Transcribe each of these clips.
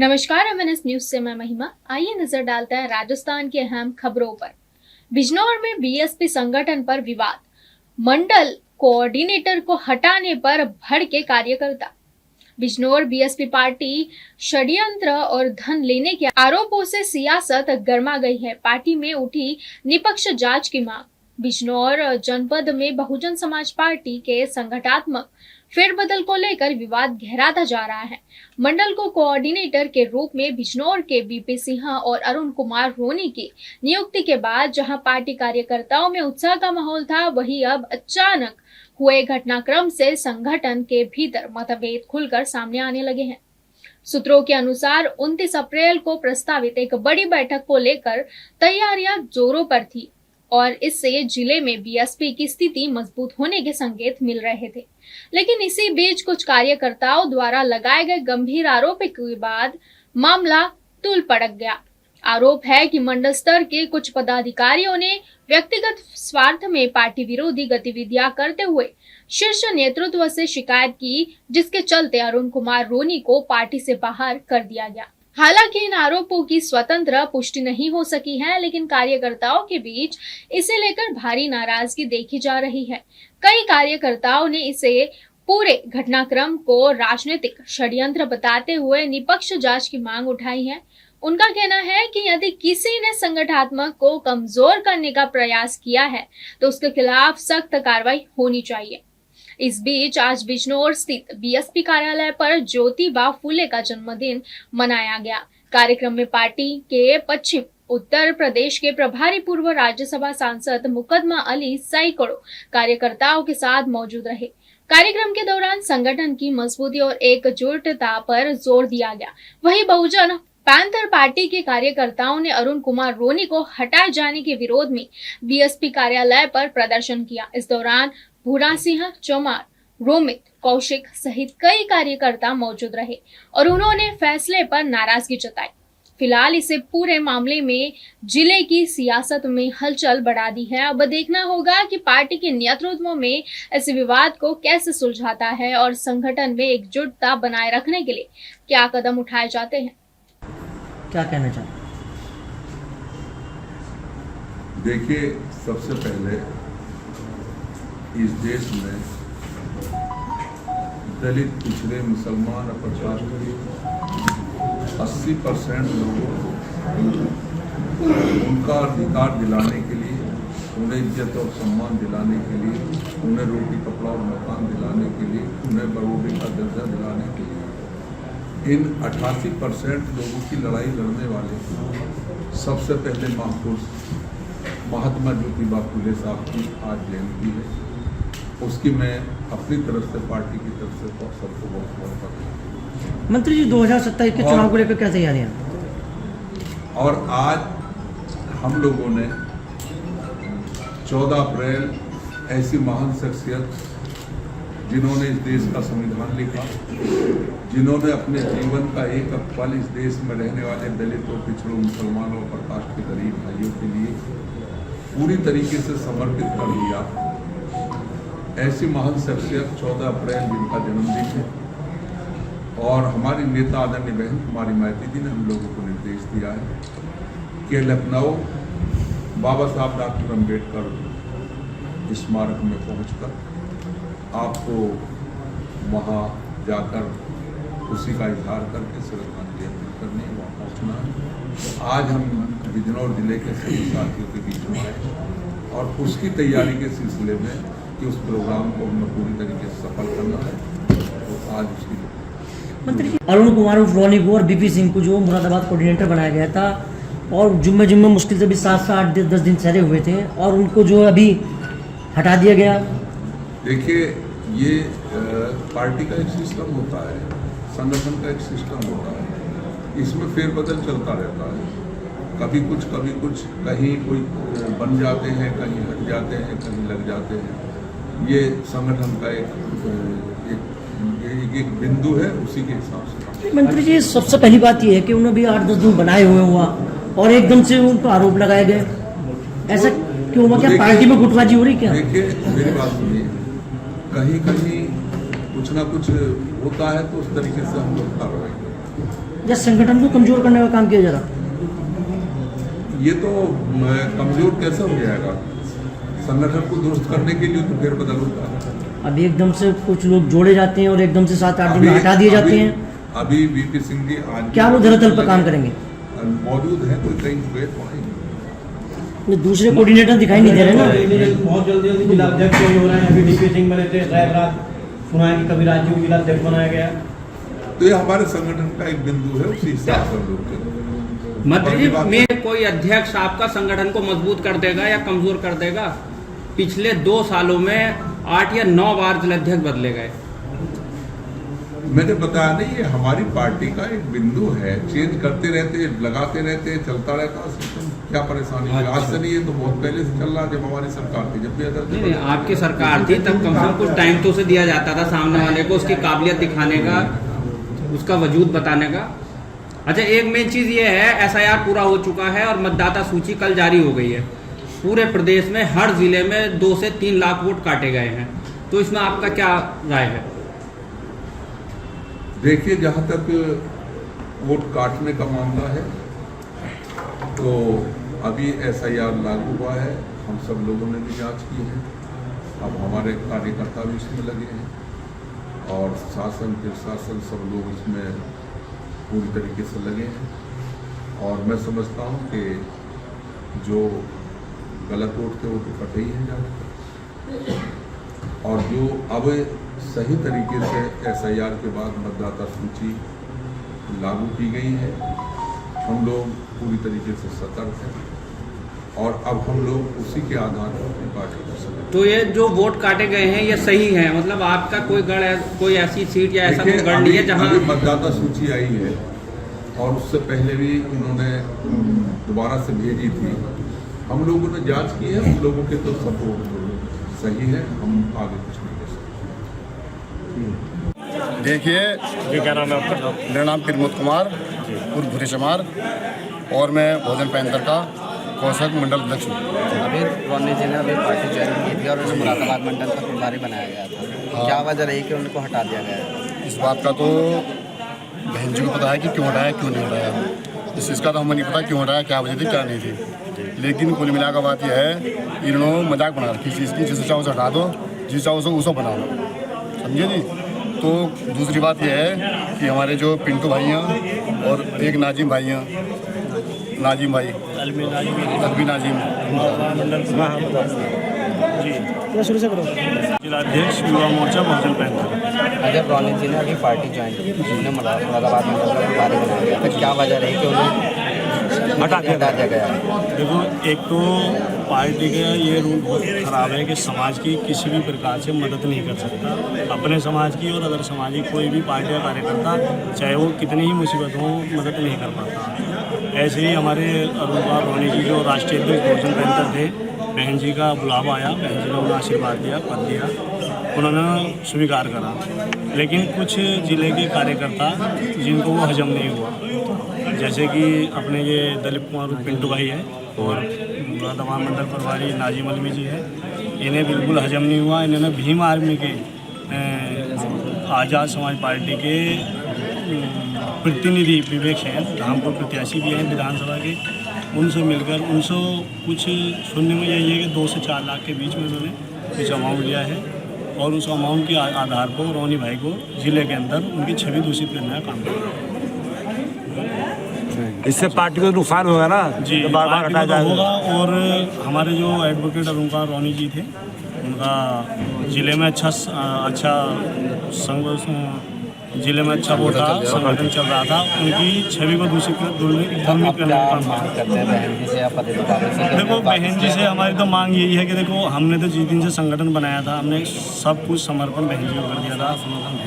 नमस्कार, MNS news से मैं महिमा। आइए नजर डालते हैं राजस्थान की अहम खबरों पर। बिजनौर में बीएसपी संगठन पर विवाद, मंडल कोऑर्डिनेटर को हटाने पर भड़के कार्यकर्ता। बिजनौर बीएसपी पार्टी षड्यंत्र और धन लेने के आरोपों से सियासत गर्मा गई है। पार्टी में उठी निष्पक्ष जांच की मांग। बिजनौर जनपद में बहुजन समाज पार्टी के संगठनात्मक फेरबदल को लेकर विवाद गहराता जा रहा है। मंडल को कोऑर्डिनेटर के रूप में बिजनौर के बीपी सिंह और अरुण कुमार रोनी की नियुक्ति के बाद जहां पार्टी कार्यकर्ताओं में उत्साह का माहौल था, वहीं अब अचानक हुए घटनाक्रम से संगठन के भीतर मतभेद खुलकर सामने आने लगे हैं। सूत्रों के अनुसार 29 अप्रैल को प्रस्तावित एक बड़ी बैठक को लेकर तैयारियां जोरों पर थी और इससे जिले में बीएसपी की स्थिति मजबूत होने के संकेत मिल रहे थे। लेकिन इसी बीच कुछ कार्यकर्ताओं द्वारा लगाए गए गंभीर आरोपों के बाद मामला तूल पड़क गया। आरोप है कि मंडल स्तर के कुछ पदाधिकारियों ने व्यक्तिगत स्वार्थ में पार्टी विरोधी गतिविधियां करते हुए शीर्ष नेतृत्व से शिकायत की, जिसके चलते अरुण कुमार रोनी को पार्टी से बाहर कर दिया गया। हालांकि इन आरोपों की स्वतंत्र पुष्टि नहीं हो सकी है, लेकिन कार्यकर्ताओं के बीच इसे लेकर भारी नाराजगी देखी जा रही है। कई कार्यकर्ताओं ने इसे पूरे घटनाक्रम को राजनीतिक षड्यंत्र बताते हुए निष्पक्ष जांच की मांग उठाई है। उनका कहना है कि यदि किसी ने संगठनात्मक को कमजोर करने का प्रयास किया है तो उसके खिलाफ सख्त कार्रवाई होनी चाहिए। इस बीच आज बिजनौर स्थित बीएसपी कार्यालय पर ज्योतिबा फुले का जन्मदिन मनाया गया। कार्यक्रम में पार्टी के पश्चिम उत्तर प्रदेश के प्रभारी पूर्व राज्यसभा सांसद मुकदमा अली सैकड़ों कार्यकर्ताओं के साथ मौजूद रहे। कार्यक्रम के दौरान संगठन की मजबूती और एकजुटता पर जोर दिया गया। वहीं बहुजन पैंथर पार्टी के कार्यकर्ताओं ने अरुण कुमार रोनी को हटाए जाने के विरोध में बीएसपी कार्यालय पर प्रदर्शन किया। इस दौरान भूरा सिंह, चौमार, रोमित, कौशिक सहित कई कार्यकर्ता मौजूद रहे और उन्होंने फैसले पर नाराजगी जताई। फिलहाल इसे पूरे मामले में जिले की सियासत में हलचल बढ़ा दी है। अब देखना होगा कि पार्टी के नेतृत्व में इस विवाद को कैसे सुलझाता है और संगठन में एकजुटता बनाए रखने के लिए क्या कदम उठाए जाते हैं। क्या कहना चाहते? देखिए, सबसे पहले इस देश में दलित, पिछड़े, मुसलमान, अपरकास्ट 80% लोगों को उनका अधिकार दिलाने के लिए, उन्हें इज्जत और सम्मान दिलाने के लिए, उन्हें रोटी, कपड़ा और मकान दिलाने के लिए, उन्हें बराबरी का दर्जा दिलाने के लिए इन 88% लोगों की लड़ाई लड़ने वाले सबसे पहले महापुरुष महात्मा ज्योतिबा फुले साहब की आज जयंती है। उसकी मैं अपनी तरफ से, पार्टी की तरफ से सबको बहुत बहुत बधाई। मंत्री जी, 2027 के चुनाव को लेकर क्या तैयारियां? और आज हम लोगों ने 14 अप्रैल ऐसी महान शख्सियत जिन्होंने इस देश का संविधान लिखा, जिन्होंने अपने जीवन का एक पल इस देश में रहने वाले दलितों, पिछड़ों, मुसलमानों, प्रकाश के गरीब भाइयों के लिए पूरी तरीके से समर्पित कर दिया, ऐसी महान शख्सियत 14 अप्रैल जिनका जन्मदिन है। और हमारी नेता आदरणीय बहन कुमारी मायावती जी ने हम लोगों को निर्देश दिया है कि लखनऊ बाबा साहब डॉक्टर अम्बेडकर स्मारक में पहुंचकर आपको वहां जाकर उसी का इजहार करके श्रद्धांजलि अर्पित करनी है, वहाँ पहुँचना है। आज हम बिजनौर जिले के सभी साथियों के बीच में आए और उसकी तैयारी के सिलसिले में कि उस प्रोग्राम को हमें पूरी तरीके से सफल करना है, तो आज उसकी मंत्री जी, अरुण कुमार रोनी को और बीपी सिंह को जो मुरादाबाद कोऑर्डिनेटर बनाया गया था और जुम्मे मुश्किल से भी 7 से 8-10 दिन ठहरे हुए थे और उनको जो अभी हटा दिया गया। देखिए, ये पार्टी का एक सिस्टम होता है, संगठन का एक सिस्टम होता है, इसमें फेरबदल चलता रहता है। कभी कुछ कहीं कोई बन जाते हैं, कहीं हट जाते हैं, कहीं लग जाते हैं। ये संगठन का एक बिंदु है, उसी के हिसाब से। मंत्री जी, सबसे पहली बात यह है कि उन्होंने भी 8-10 दिन बनाए हुए हुआ और एकदम से उनको आरोप लगाए गए, ऐसा क्यों हुआ? क्या पार्टी में गुटबाजी हो रही क्या? देखिए, मेरी बात सुनिए, कहीं कुछ ना कुछ होता है तो उस तरीके से हम लोग कार्रवाई करते हैं। या संगठन को कमजोर करने का काम किया जा रहा? ये तो कमजोर कैसे हो जाएगा? संगठन को दुरुस्त करने के लिए तो फेरबदल होता है। अभी एकदम से कुछ लोग जोड़े जाते हैं और एकदम से 7-8 दिन में हटा दिए जाते हैं। अभी वीपी सिंह जी आज क्या वो धरातल पर काम करेंगे? मौजूद है, कोई कहीं गए तो आएंगे। दूसरे कोऑर्डिनेटर दिखाई नहीं दे रहे ना। बहुत जल्दी जिला अध्यक्ष चेंज हो रहे हैं। अभी डीपी सिंह बने थे, शायद रात सुना है कि कभी राज्य को जिला अध्यक्ष बनाया गया। तो ये हमारे संगठन का एक बिंदु है, उसी हिसाब से हम लोग चलेंगे। मंत्री जी में कोई अध्यक्ष आपका संगठन को मजबूत कर देगा या कमजोर कर देगा? पिछले 2 सालों में 8 या 9 बार जिलाध्यक्ष बदले गए। मैंने बताया नहीं, ये हमारी पार्टी का एक बिंदु है। चेंज करते रहते, लगाते रहते, चलता रहता सिस्टम। क्या परेशानी है? आज से नहीं, ये तो बहुत पहले से चल रहा, जब हमारी सरकार थी, जब भी नहीं, आपकी सरकार थी तब कम से कम कुछ टाइम तो उसे दिया जाता था सामने वाले को, उसकी काबिलियत दिखाने का, उसका वजूद बताने का। अच्छा, एक मेन चीज़ ये है, SIR पूरा हो चुका है और मतदाता सूची कल जारी हो गई है। पूरे प्रदेश में हर जिले में 2 से 3 लाख वोट काटे गए हैं, तो इसमें आपका क्या राय है? देखिए, जहाँ तक वोट काटने का मामला है तो अभी SIR लागू हुआ है, हम सब लोगों ने भी जांच की है। अब हमारे कार्यकर्ता भी इसमें लगे हैं और शासन प्रशासन सब लोग इसमें पूरी तरीके से लगे हैं। और मैं समझता हूँ कि जो गलत वोट थे वो तो कटे ही हैं ज़्यादातर, और जो अब सही तरीके से SIR के बाद मतदाता सूची लागू की गई है, हम लोग पूरी तरीके से सतर्क हैं और अब हम लोग उसी के आधार पर अपनी पार्टी कर सकते हैं। तो ये जो वोट काटे गए हैं ये सही है? मतलब आपका कोई गढ़ है, कोई ऐसी सीट या ऐसा कोई गढ़ नहीं है जहाँ मतदाता सूची आई है और उससे पहले भी इन्होंने दोबारा से भेजी थी, हम लोगों ने जांच की है, हम लोगों के तो सब वोट सही है, हम आगे कुछ नहीं कर सकते। देखिए, क्या नाम है आपका? मेरा नाम प्रमोद कुमार उर्फ भूरे चमार और मैं भोजन पैंतर का कोषक मंडल अध्यक्ष हूँ। अभी रोनी जी ने अभी पार्टी ज्वाइन की थी और उसे मुरादाबाद मंडल का प्रभारी बनाया गया था। क्या वजह रही कि उनको हटा दिया गया? इस बात का तो बहन जी को पता है कि क्यों हटाया क्यों नहीं हटाया। इसका तो हमें नहीं पता क्यों हटाया, क्या वजह थी क्या नहीं थी। लेकिन कुल मिलाकर बात यह है, इन्होंने मजाक बना रखी चीज़ की, जिसे चाहो उसे हटा दो, जिसे चाहो उसे बना लो, समझे जी। तो दूसरी बात यह है कि हमारे जो पिंटू भाई हैं और एक नाजिम भाई हैं, नाजिम भाई अलवी नाजिम जिलाध्यक्ष युवा मोर्चा भोजन पैंतर। जब रोनी जी ने अभी पार्टी ज्वाइन की थी, उन्हें मुरादाबाद मंडल का प्रभारी बनाया गया था, क्या वजह रही कि उन्हें हटा दिया गया? देखो, एक तो पार्टी का ये रूल बहुत ख़राब है कि समाज की किसी भी प्रकार से मदद नहीं कर सकता। अपने समाज की और अदर समाज की कोई भी पार्टी का कार्यकर्ता, चाहे वो कितनी ही मुसीबत हो, मदद नहीं कर पाता। ऐसे ही हमारे अरुण कुमार रोनी जी जो राष्ट्रीय अध्यक्ष भोजन पैंतर थे, बहन जी का बुलावा आया, बहन जी ने उन्हें आशीर्वाद दिया, पद दिया, उन्होंने स्वीकार करा। लेकिन कुछ ज़िले के कार्यकर्ता जिनको वो हजम नहीं हुआ, जैसे कि अपने ये दलीप कुमार पिंटू भाई है और मुरादाबाद मंडल प्रभारी नाजिम अलवी जी है, इन्हें बिल्कुल हजम नहीं हुआ। इन्होंने भीम आर्मी के आज़ाद समाज पार्टी के प्रतिनिधि विवेक सैन, धामपुर प्रत्याशी भी हैं विधानसभा के, उनसे मिलकर उनसे कुछ सुनने में यही है कि 2 से 4 लाख के बीच में उन्होंने कुछ अमाउंट लिया है और उस अमाउंट के आधार पर रोनी भाई को ज़िले के अंदर उनकी छवि दूषित करने का काम किया। इससे पार्टी को नुकसान होगा ना जी, बार बार हटाया जाएगा होगा। और हमारे जो एडवोकेट अरुण कुमार रोनी जी थे, उनका ज़िले में अच्छा ज़िले में अच्छा वो था, संगठन चल रहा था, उनकी छवि को दूषित करने का काम करते हैं बहन जी से या पदाधिकारी से? देखो, बहन जी से हमारी तो मांग यही है कि देखो, हमने तो जिस दिन से संगठन बनाया था, हमने सब कुछ समर्पण बहन जी को कर दिया था।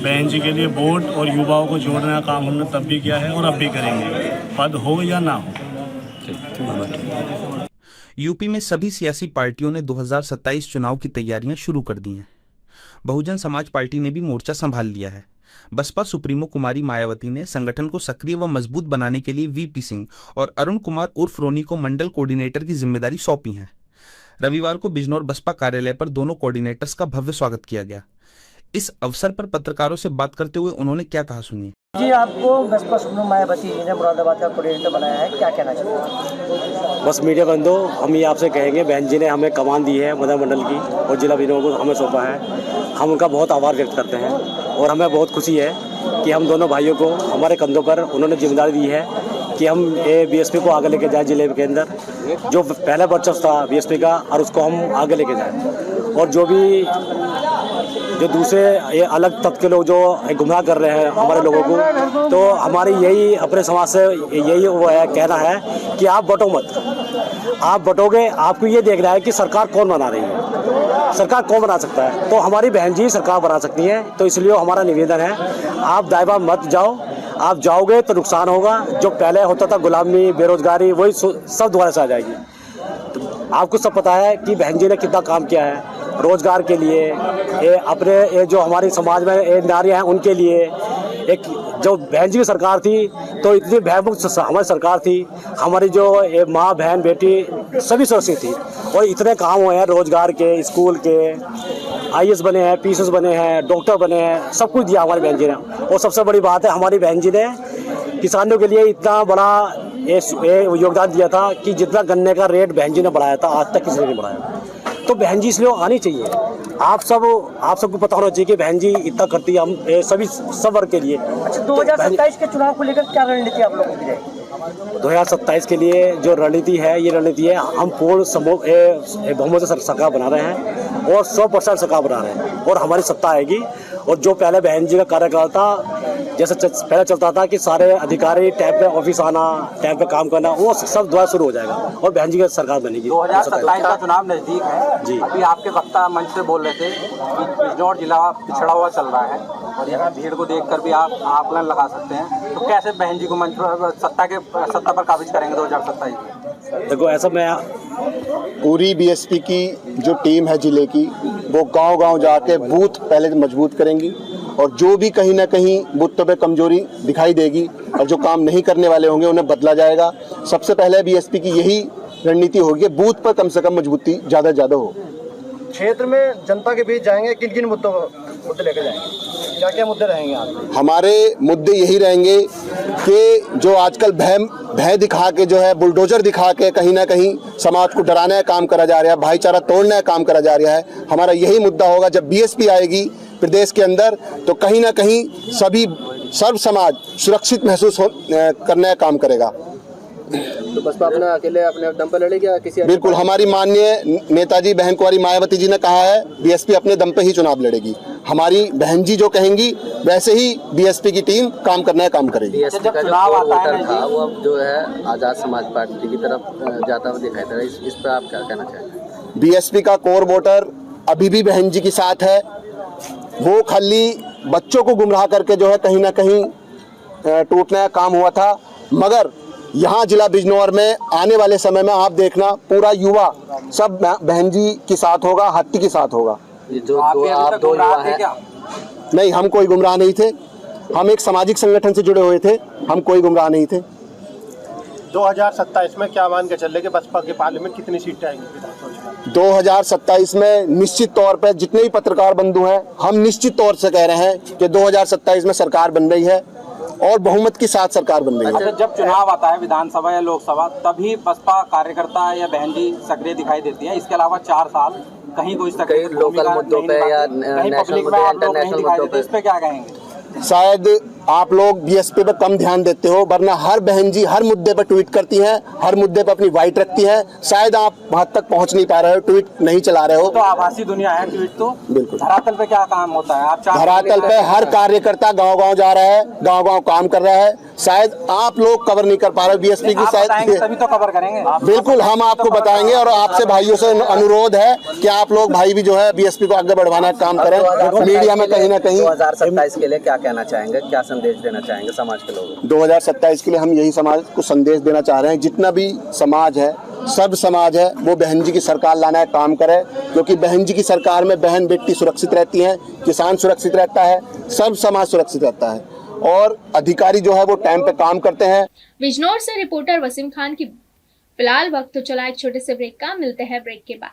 बहन जी के लिए वोट और युवाओं को जोड़ने का काम हमने तब भी किया है और अब भी करेंगे, पद हो या ना हो। यूपी में सभी सियासी पार्टियों ने 2027 चुनाव की तैयारियां शुरू कर दी हैं। बहुजन समाज पार्टी ने भी मोर्चा संभाल लिया है। बसपा सुप्रीमो कुमारी मायावती ने संगठन को सक्रिय व मजबूत बनाने के लिए वीपी सिंह और अरुण कुमार उर्फ रोनी को मंडल कोऑर्डिनेटर की जिम्मेदारी सौंपी है। रविवार को बिजनौर बसपा कार्यालय पर दोनों कोऑर्डिनेटर्स का भव्य स्वागत किया गया। इस अवसर पर पत्रकारों से बात करते हुए उन्होंने क्या कहा, सुनिए। जी, आपको बसपा सुप्रीमो मायावती जी ने मुरादाबाद का कोऑर्डिनेटर बनाया है, क्या कहना चाहते हैं? बस मीडिया बंधु, हम ये आपसे कहेंगे, बहन जी ने हमें कमान दी है मदन मंडल की और जिला विनोद को हमें सौंपा है। हम उनका बहुत आभार व्यक्त करते हैं और हमें बहुत खुशी है कि हम दोनों भाइयों को हमारे कंधों पर उन्होंने जिम्मेदारी दी है कि हम बीएसपी को आगे लेके जाए जिले के अंदर। जो पहला वर्चस्व था बीएसपी का और उसको हम आगे लेके जाएं। और जो दूसरे ये अलग तत्व के लोग जो गुमराह कर रहे हैं हमारे लोगों को, तो हमारी यही अपने समाज से यही वो है कहना है कि आप बटो मत। आप बटोगे, आपको ये देखना है कि सरकार कौन बना रही है, सरकार कौन बना सकता है। तो हमारी बहन जी सरकार बना सकती है, तो इसलिए हमारा निवेदन है आप दायबा मत जाओ। आप जाओगे तो नुकसान होगा। जो पहले होता था गुलामी, बेरोजगारी, वही सब दोबारा से आ जाएगी। तो आपको सब पता है कि बहन जी ने कितना काम किया है रोजगार के लिए, ये जो हमारी समाज में ये नारियाँ हैं उनके लिए। एक जो बहन जी की सरकार थी तो इतनी भयमुक्त हमारी सरकार थी, हमारी जो ये माँ बहन बेटी सभी सुरक्षित थी। और इतने काम हुए हैं रोजगार के, स्कूल के, IAS बने हैं, PCS बने हैं, डॉक्टर बने हैं, सब कुछ दिया हमारी बहन जी ने। और सबसे बड़ी बात है हमारी बहन जी ने किसानों के लिए इतना बड़ा ये योगदान दिया था कि जितना गन्ने का रेट बहन जी ने बढ़ाया था आज तक किसी ने नहीं बढ़ाया। तो बहन जी इसलिए आनी चाहिए। आप सबको पता होना चाहिए कि बहन जी इतना करती है हम सभी सब वर्ग के लिए। अच्छा, 2027 के चुनाव को लेकर क्या रणनीति आप लोगों की रहेगी? 2027 के लिए जो रणनीति है, ये रणनीति है हम पूर्ण बहुमत से सरकार बना रहे हैं और 100% सरकार बना रहे हैं और हमारी सत्ता आएगी। और जो पहले बहन जी का कार्यकाल था, जैसे पहले चलता था कि सारे अधिकारी टाइम पे ऑफिस आना, टाइम पे काम करना, वो सब दोबारा शुरू हो जाएगा और बहन जी की सरकार बनेगी। 2027 का चुनाव नजदीक है जी। अभी आपके वक्ता मंच से बोल रहे थे कि बिजनौर जिला पिछड़ा हुआ चल रहा है और यहाँ भीड़ को देखकर भी आप आकलन लगा सकते हैं। तो कैसे बहन जी को मंच पर सत्ता पर काबिज करेंगे 2027 में? देखो, ऐसा मैं पूरी बीएसपी की जो टीम है जिले की, वो गांव-गांव जाके बूथ पहले मजबूत करेंगी और जो भी कहीं ना कहीं बूथों पे कमजोरी दिखाई देगी और जो काम नहीं करने वाले होंगे उन्हें बदला जाएगा। सबसे पहले बीएसपी की यही रणनीति होगी, बूथ पर कम से कम मजबूती ज़्यादा से ज़्यादा हो। क्षेत्र में जनता के बीच जाएंगे, किन किन मुद्दे लेकर जाएंगे, क्या क्या मुद्दे रहेंगे आपके? हमारे मुद्दे यही रहेंगे कि जो आजकल भय दिखा के, जो है बुलडोजर दिखा के कहीं ना कहीं समाज को डराने का काम करा जा रहा है, भाईचारा तोड़ने का काम करा जा रहा है, हमारा यही मुद्दा होगा। जब बीएसपी आएगी प्रदेश के अंदर तो कहीं ना कहीं सर्व समाज सुरक्षित महसूस करने का काम करेगा। तो बसपा अपना अकेले अपने दम पर लड़ेगी या किसी? बिल्कुल, हमारी माननीय नेताजी बहन कुंवारी मायावती जी ने कहा है बीएसपी अपने दम पे ही चुनाव लड़ेगी। हमारी बहन जी जो कहेंगी वैसे ही बीएसपी की टीम काम करने का काम करेगी। जब चुनाव आता है था, वो अब जो है आजाद समाज पार्टी की तरफ जाता हुआ दिखाई दे रहा है, इस पर आप क्या कहना चाहेंगे? बीएसपी का कोर वोटर अभी भी बहन जी के साथ है। वो खाली बच्चों को गुमराह करके जो है कहीं ना कहीं टूटने का काम हुआ था, मगर यहाँ जिला बिजनौर में आने वाले समय में आप देखना पूरा युवा सब बहन जी के साथ होगा, हत्ती के साथ होगा। जो आप दो युवा हैं? नहीं, हम कोई गुमराह नहीं थे, हम एक सामाजिक संगठन से जुड़े हुए थे, हम कोई गुमराह नहीं थे। 2027 में क्या मान के चल रहे कि बसपा के पार्लियामेंट कितनी सीटें आएंगी? 2027 में निश्चित तौर पर जितने भी पत्रकार बंधु हैं, हम निश्चित तौर से कह रहे हैं कि 2027 में सरकार बन रही है और बहुमत के साथ सरकार बन रही है। अच्छा, जब चुनाव आता है विधानसभा या लोकसभा, तभी बसपा कार्यकर्ता या बहन जी सक्रिय दिखाई देती है। इसके अलावा 4 साल कहीं कोई सक्रिय लोकल मुद्दों पे या पब्लिक में आप लोग नहीं दिखाई देते, इस पे क्या कहेंगे? शायद आप लोग बीएसपी पे कम ध्यान देते हो, वरना हर बहन जी हर मुद्दे पर ट्वीट करती हैं, हर मुद्दे पर अपनी वाइट रखती हैं। शायद आप वहां तक पहुंच नहीं पा रहे हो, ट्वीट नहीं चला रहे हो। तो आभासी दुनिया है ट्वीट तो। बिल्कुल। धरातल पे क्या काम होता है? आप धरातल पे हर कार्यकर्ता गांव-गांव जा रहा है, गांव-गांव काम कर रहा है। शायद आप लोग कवर नहीं कर पा रहे बीएसपी की, शायद तभी तो कवर करेंगे। बिल्कुल, हम आपको बताएंगे और आपसे भाइयों से अनुरोध है कि आप लोग भाई भी जो है बीएसपी को आगे बढ़वाने का काम करें। मीडिया में कहीं ना कहीं 2027 के लिए क्या कहना चाहेंगे, क्या संदेश देना चाहेंगे समाज के लोगों को? 2027 के लिए हम यही समाज को संदेश देना चाह रहे हैं, जितना भी समाज है, सब समाज है, वो बहन जी की सरकार लाने का काम करे, क्योंकि बहन जी की सरकार में बहन बेटी सुरक्षित रहती हैं, किसान सुरक्षित रहता है, सब समाज सुरक्षित रहता है और अधिकारी जो है वो टाइम पे काम करते हैं। बिजनौर से रिपोर्टर वसीम खान की। फिलहाल वक्त तो चला एक छोटे से ब्रेक का, मिलते हैं ब्रेक के बाद।